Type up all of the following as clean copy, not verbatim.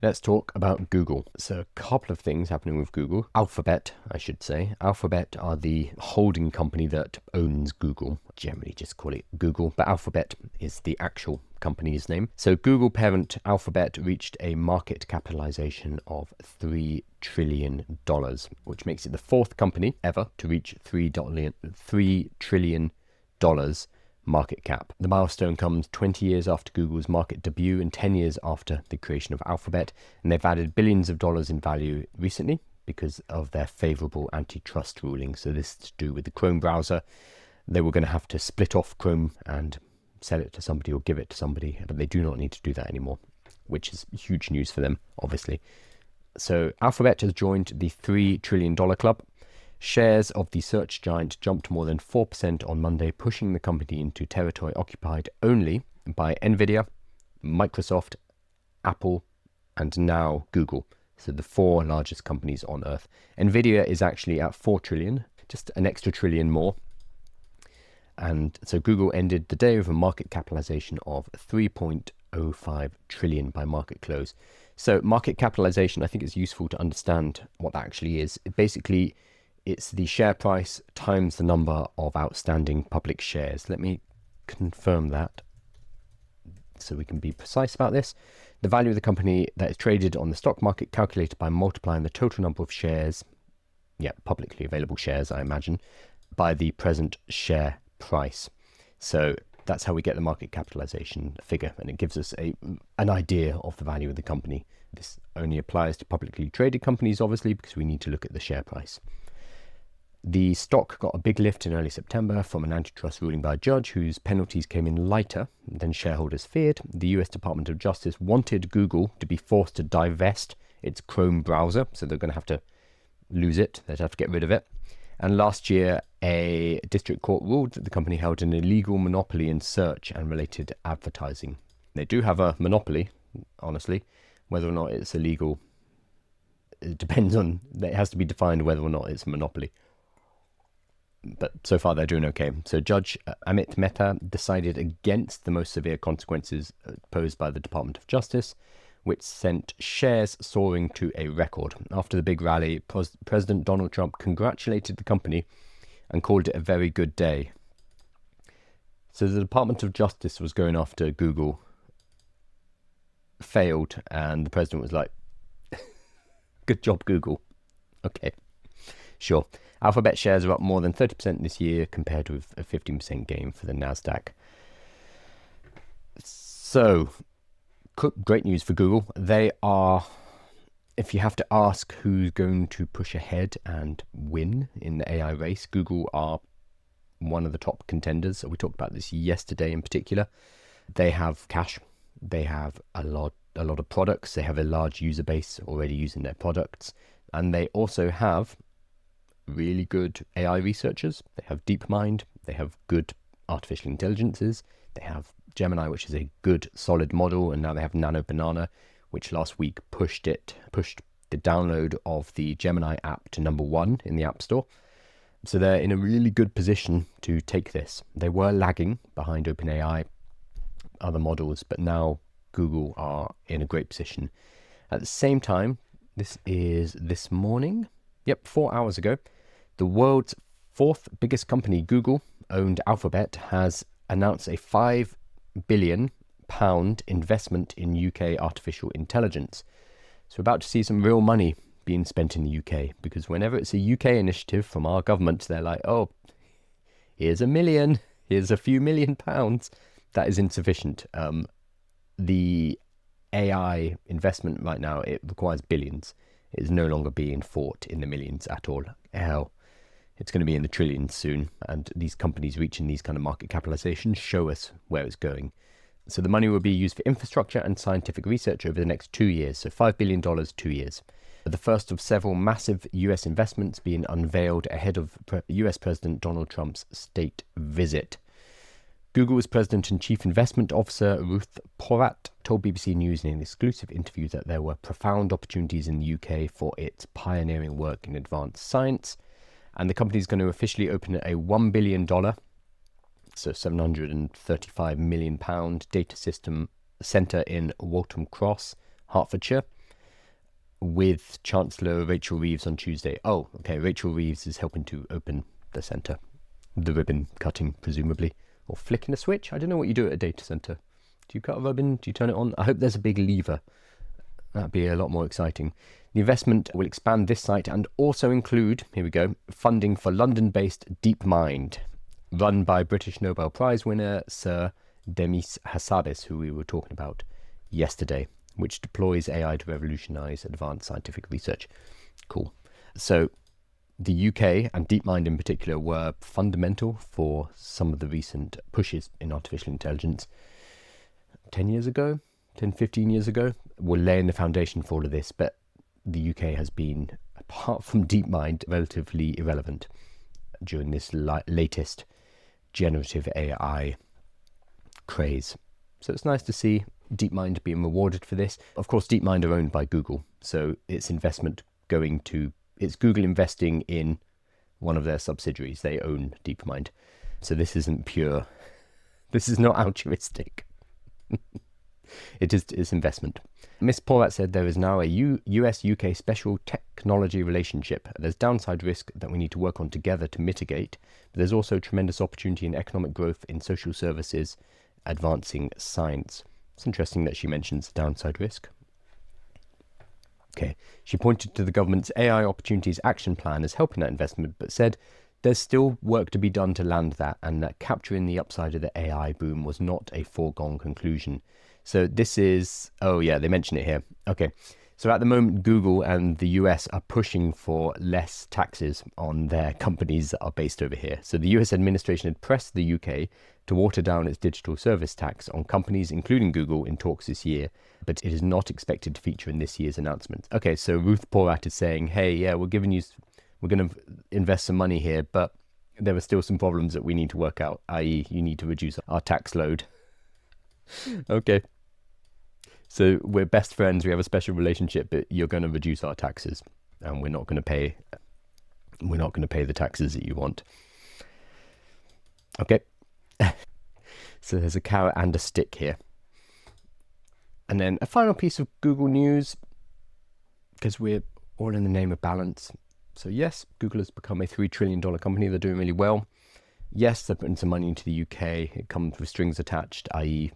Let's talk about Google. So a couple of things happening with Google. Alphabet, I should say. Alphabet are the holding company that owns Google. Generally just call it Google, but Alphabet is the actual company's name. So Google parent Alphabet reached a market capitalization of $3 trillion, which makes it the fourth company ever to reach $3 trillion market cap. The milestone comes 20 years after Google's market debut and 10 years after the creation of Alphabet, and they've added billions of dollars in value recently because of their favorable antitrust ruling. So this is to do with the Chrome browser. They were going to have to split off Chrome and sell it to somebody or give it to somebody, but they do not need to do that anymore, which is huge news for them, obviously. So Alphabet has joined the $3 trillion club. Shares of the search giant jumped more than 4% on Monday, pushing the company into territory occupied only by Nvidia, Microsoft, Apple, and now Google. So the four largest companies on Earth. Nvidia is actually at 4 trillion, just an extra trillion more. And so Google ended the day with a market capitalization of 3.05 trillion by market close. So market capitalization, I think it's useful to understand what that actually is. Basically, it's the share price times the number of outstanding public shares. Let me confirm that so we can be precise about this. The value of the company that is traded on the stock market calculated by multiplying the total number of shares, publicly available shares, I imagine, by the present share price. So that's how we get the market capitalization figure, and it gives us an idea of the value of the company. This only applies to publicly traded companies, obviously, because we need to look at the share price. The stock got a big lift in early September from an antitrust ruling by a judge whose penalties came in lighter than shareholders feared. The US Department of Justice wanted Google to be forced to divest its Chrome browser, so they're going to have to lose it. They'd have to get rid of it. And last year, a district court ruled that the company held an illegal monopoly in search and related advertising. They do have a monopoly, honestly. Whether or not it's illegal, it depends on, it has to be defined whether or not it's a monopoly. But so far they're doing okay. So Judge Amit Mehta decided against the most severe consequences posed by the Department of Justice, which sent shares soaring to a record. After the big rally, President Donald Trump congratulated the company and called it a very good day. So the Department of Justice was going after Google, failed, and the president was like, good job, Google. Okay, sure. Alphabet shares are up more than 30% this year, compared with a 15% gain for the NASDAQ. So, great news for Google. They are, if you have to ask who's going to push ahead and win in the AI race, Google are one of the top contenders. So we talked about this yesterday in particular. They have cash. They have a lot of products. They have a large user base already using their products. And they also have really good AI researchers. They have DeepMind. They have good artificial intelligences. They have Gemini, which is a good solid model, and now they have Nano Banana, which last week pushed the download of the Gemini app to #1 in the App Store. So they're in a really good position to take this. They were lagging behind OpenAI, other models, but now Google are in a great position. At the same time, this is this morning, 4 hours ago, the world's fourth biggest company, Google, owned Alphabet, has announced a £5 billion investment in UK artificial intelligence. So we're about to see some real money being spent in the UK, because whenever it's a UK initiative from our government, they're like, oh, here's $1 million, here's a few £1,000,000. That is insufficient. The AI investment right now, it requires billions. It is no longer being fought in the millions at all. Hell, it's going to be in the trillions soon. And these companies reaching these kind of market capitalizations show us where it's going. So the money will be used for infrastructure and scientific research over the next 2 years. So $5 billion, 2 years. The first of several massive US investments being unveiled ahead of US President Donald Trump's state visit. Google's President and Chief Investment Officer Ruth Porat told BBC News in an exclusive interview that there were profound opportunities in the UK for its pioneering work in advanced science, and the company is going to officially open a $1 billion, so £735 million data system centre in Waltham Cross, Hertfordshire. with Chancellor Rachel Reeves on Tuesday. Oh, okay, Rachel Reeves is helping to open the centre. The ribbon cutting, presumably. Or flicking a switch? I don't know what you do at a data centre. Do you cut a ribbon? Do you turn it on? I hope there's a big lever. That'd be a lot more exciting. The investment will expand this site and also include, here we go, funding for London-based DeepMind, run by British Nobel Prize winner Sir Demis Hassabis, who we were talking about yesterday, which deploys AI to revolutionize advanced scientific research. Cool. So the UK and DeepMind in particular were fundamental for some of the recent pushes in artificial intelligence. 10 years ago, 10, 15 years ago, were laying the foundation for all of this, but the UK has been, apart from DeepMind, relatively irrelevant during this latest generative AI craze. So it's nice to see DeepMind being rewarded for this. Of course, DeepMind are owned by Google, so its investment it's Google investing in one of their subsidiaries. They own DeepMind. So this isn't this is not altruistic. It's investment. Ms. Porat said there is now a US-UK special technology relationship. There's downside risk that we need to work on together to mitigate, but there's also tremendous opportunity in economic growth in social services, advancing science. It's interesting that she mentions downside risk. Okay. She pointed to the government's AI Opportunities Action Plan as helping that investment, but said there's still work to be done to land that, and that capturing the upside of the AI boom was not a foregone conclusion. So this is, oh yeah, they mention it here. Okay. So at the moment, Google and the US are pushing for less taxes on their companies that are based over here. So the US administration had pressed the UK to water down its digital service tax on companies, including Google, in talks this year, but it is not expected to feature in this year's announcement. Okay, so Ruth Porat is saying, hey, yeah, we're going to invest some money here, but there are still some problems that we need to work out, i.e. you need to reduce our tax load. Okay. So we're best friends, we have a special relationship, but you're going to reduce our taxes, and we're not going to pay the taxes that you want. Okay. So there's a carrot and a stick here. And then a final piece of Google news, because we're all in the name of balance. So yes, Google has become a $3 trillion company. They're doing really well. Yes, they're putting some money into the UK. It comes with strings attached, i.e.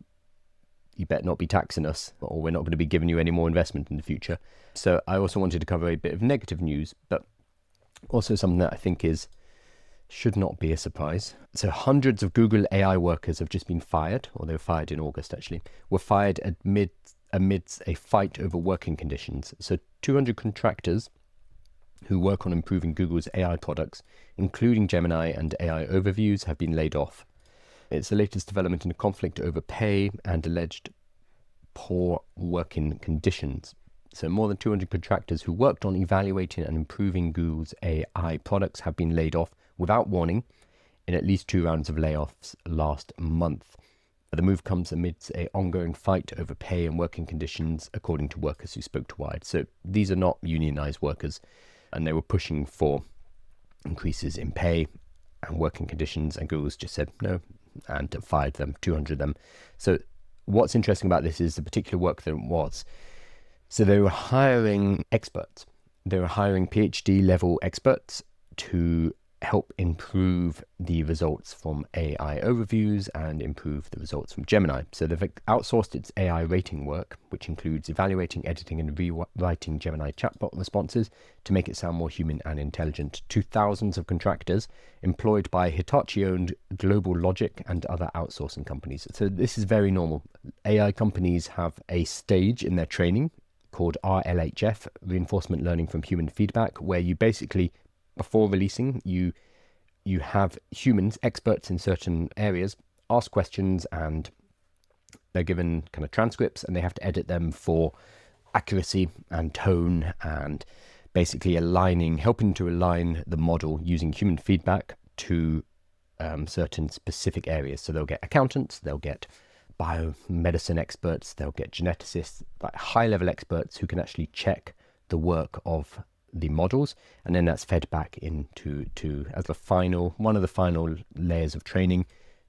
you better not be taxing us, or we're not going to be giving you any more investment in the future. So I also wanted to cover a bit of negative news, but also something that I think should not be a surprise. So hundreds of Google AI workers have just been fired, or they were fired in August actually, were fired amidst a fight over working conditions. So 200 contractors who work on improving Google's AI products, including Gemini and AI overviews, have been laid off. It's the latest development in a conflict over pay and alleged poor working conditions. So more than 200 contractors who worked on evaluating and improving Google's AI products have been laid off without warning in at least 2 rounds of layoffs last month. The move comes amidst an ongoing fight over pay and working conditions, according to workers who spoke to Wired. So these are not unionized workers, and they were pushing for increases in pay and working conditions, and Google's just said no and fired them, 200 of them. So what's interesting about this is the particular work that it was. So they were hiring experts. They were hiring PhD level experts to help improve the results from AI overviews and improve the results from Gemini. So they've outsourced its AI rating work, which includes evaluating, editing, and rewriting Gemini chatbot responses to make it sound more human and intelligent, to thousands of contractors employed by Hitachi-owned Global Logic and other outsourcing companies. So this is very normal. AI companies have a stage in their training called RLHF, Reinforcement Learning from Human Feedback, where you basically, before releasing, you have humans, experts in certain areas, ask questions, and they're given kind of transcripts, and they have to edit them for accuracy and tone, and basically helping to align the model using human feedback to certain specific areas. So they'll get accountants, they'll get biomedicine experts, they'll get geneticists, like high-level experts who can actually check the work of the models, and then that's fed back into as one of the final layers of training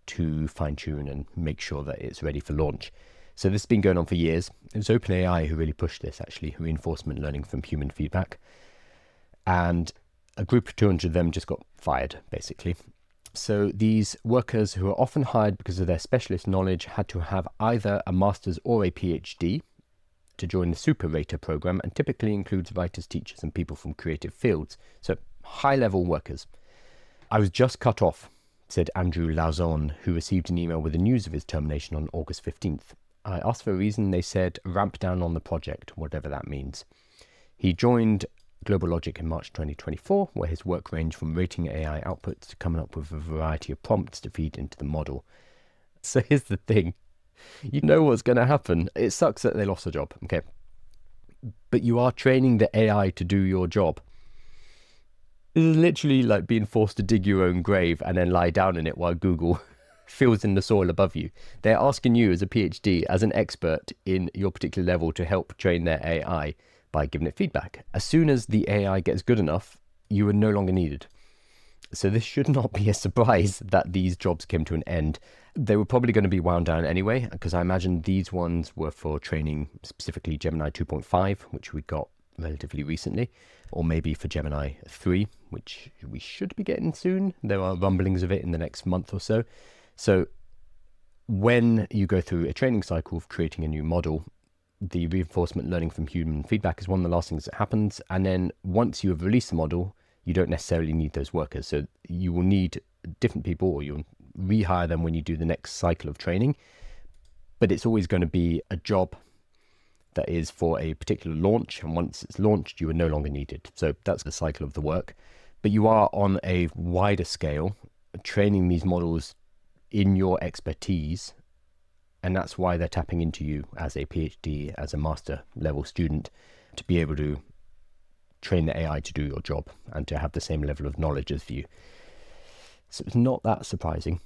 to fine-tune and make sure that it's ready for launch. So this has been going on for years. It was OpenAI who really pushed this, actually, reinforcement learning from human feedback. And a group of 200 of them just got fired, basically. So these workers, who are often hired because of their specialist knowledge, had to have either a master's or a PhD to join the super rater program, and typically includes writers, teachers, and people from creative fields. So high-level workers. I was just cut off, said Andrew Lauzon, who received an email with the news of his termination on August 15th. I asked for a reason. They said ramp down on the project, whatever that means. He joined Global Logic in March 2024, where his work ranged from rating AI outputs to coming up with a variety of prompts to feed into the model. So here's the thing. You know what's going to happen. It sucks that they lost the job, okay? But you are training the AI to do your job. This is literally like being forced to dig your own grave and then lie down in it while Google fills in the soil above you. They're asking you as a PhD, as an expert in your particular level, to help train their AI by giving it feedback. As soon as the AI gets good enough, you are no longer needed. So this should not be a surprise that these jobs came to an end. They were probably going to be wound down anyway, because I imagine these ones were for training specifically Gemini 2.5, which we got relatively recently, or maybe for Gemini 3, which we should be getting soon. There are rumblings of it in the next month or so. So when you go through a training cycle of creating a new model, the reinforcement learning from human feedback is one of the last things that happens. And then once you have released the model, you don't necessarily need those workers. So you will need different people, or you'll rehire them when you do the next cycle of training. But it's always going to be a job that is for a particular launch. And once it's launched, you are no longer needed. So that's the cycle of the work. But you are on a wider scale training these models in your expertise. And that's why they're tapping into you as a PhD, as a master level student, to be able to train the AI to do your job and to have the same level of knowledge as you. So it's not that surprising.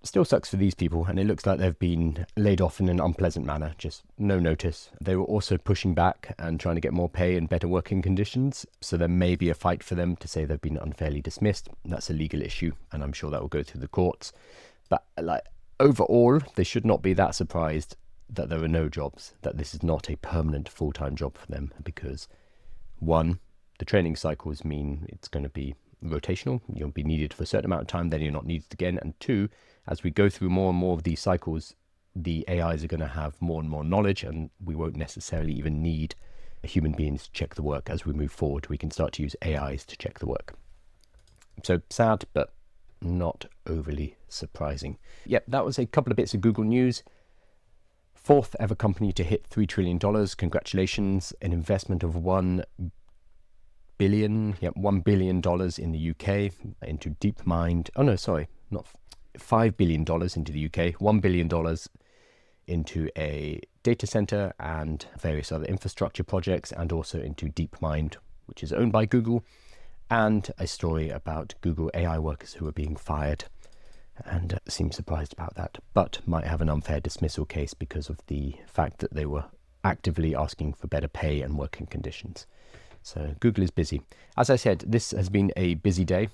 Still sucks for these people, and it looks like they've been laid off in an unpleasant manner, just no notice. They were also pushing back and trying to get more pay and better working conditions, so there may be a fight for them to say they've been unfairly dismissed. That's a legal issue, and I'm sure that will go through the courts. But overall, they should not be that surprised that there are no jobs, that this is not a permanent full-time job for them, because one, the training cycles mean it's going to be rotational. You'll be needed for a certain amount of time, then you're not needed again. And two, as we go through more and more of these cycles, the AIs are going to have more and more knowledge, and we won't necessarily even need human beings to check the work. As we move forward, we can start to use AIs to check the work. So sad, but not overly surprising. Yep, that was a couple of bits of Google news. Fourth ever company to hit $3 trillion. Congratulations. An investment of $1 billion in the UK into DeepMind. Oh no, sorry, not $5 billion into the UK, $1 billion into a data center and various other infrastructure projects, and also into DeepMind, which is owned by Google, and a story about Google AI workers who are being fired, and seem surprised about that, but might have an unfair dismissal case because of the fact that they were actively asking for better pay and working conditions. So Google is busy. As I said, this has been a busy day.